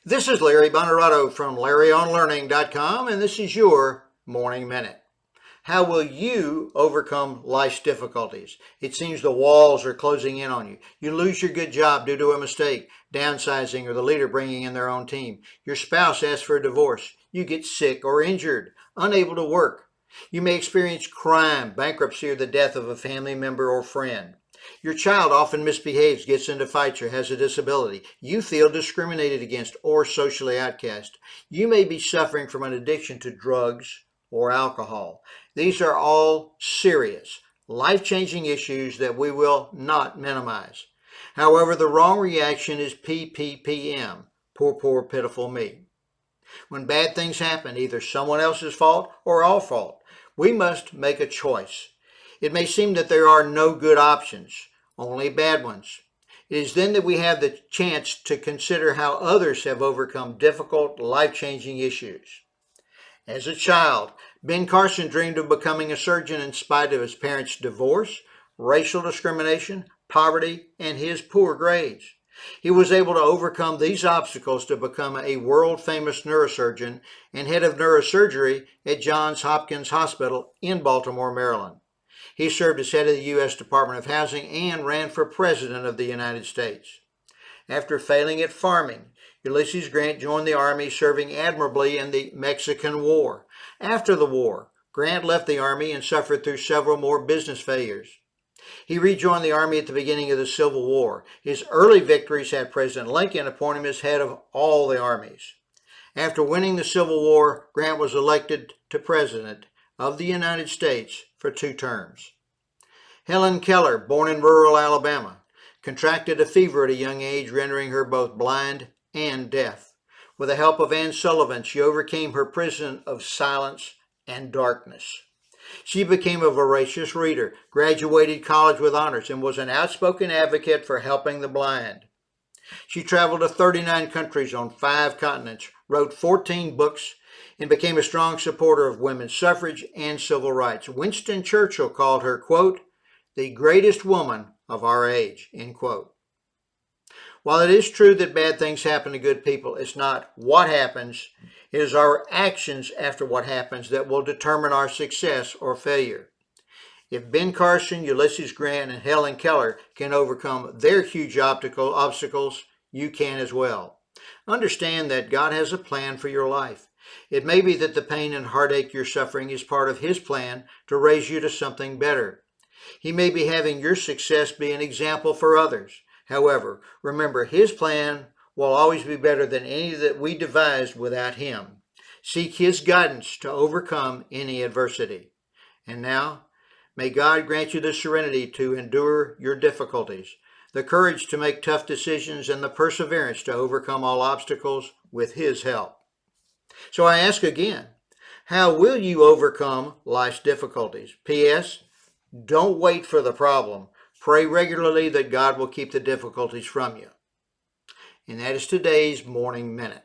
This is Larry Bonaroto from LarryOnLearning.com, and this is your Morning Minute. How will you overcome life's difficulties? It seems the walls are closing in on you. You lose your good job due to a mistake, downsizing, or the leader bringing in their own team. Your spouse asks for a divorce. You get sick or injured, unable to work. You may experience crime, bankruptcy, or the death of a family member or friend. Your child often misbehaves, gets into fights, or has a disability. You feel discriminated against or socially outcast. You may be suffering from an addiction to drugs or alcohol. These are all serious, life-changing issues that we will not minimize. However, the wrong reaction is PPPM, poor, pitiful me. When bad things happen, either someone else's fault or our fault, we must make a choice. It may seem that there are no good options, only bad ones. It is then that we have the chance to consider how others have overcome difficult, life-changing issues. As a child, Ben Carson dreamed of becoming a surgeon in spite of his parents' divorce, racial discrimination, poverty, and his poor grades. He was able to overcome these obstacles to become a world-famous neurosurgeon and head of neurosurgery at Johns Hopkins Hospital in Baltimore, Maryland. He served as head of the U.S. Department of Housing and ran for President of the United States. After failing at farming, Ulysses Grant joined the Army, serving admirably in the Mexican War. After the war, Grant left the Army and suffered through several more business failures. He rejoined the Army at the beginning of the Civil War. His early victories had President Lincoln appoint him as head of all the armies. After winning the Civil War, Grant was elected to President of the United States for 2 terms. Helen Keller, born in rural Alabama, contracted a fever at a young age, rendering her both blind and deaf. With the help of Anne Sullivan, she overcame her prison of silence and darkness. She became a voracious reader, graduated college with honors, and was an outspoken advocate for helping the blind. She traveled to 39 countries on 5 continents, wrote 14 books, and became a strong supporter of women's suffrage and civil rights. Winston Churchill called her, quote, the greatest woman of our age, end quote. While it is true that bad things happen to good people, it's not what happens, it is our actions after what happens that will determine our success or failure. If Ben Carson, Ulysses Grant, and Helen Keller can overcome their huge obstacles, you can as well. Understand that God has a plan for your life. It may be that the pain and heartache you're suffering is part of His plan to raise you to something better. He may be having your success be an example for others. However, remember, His plan will always be better than any that we devised without Him. Seek His guidance to overcome any adversity. And now, may God grant you the serenity to endure your difficulties, the courage to make tough decisions, and the perseverance to overcome all obstacles with His help. So I ask again, how will you overcome life's difficulties? P.S. Don't wait for the problem. Pray regularly that God will keep the difficulties from you. And that is today's Morning Minute.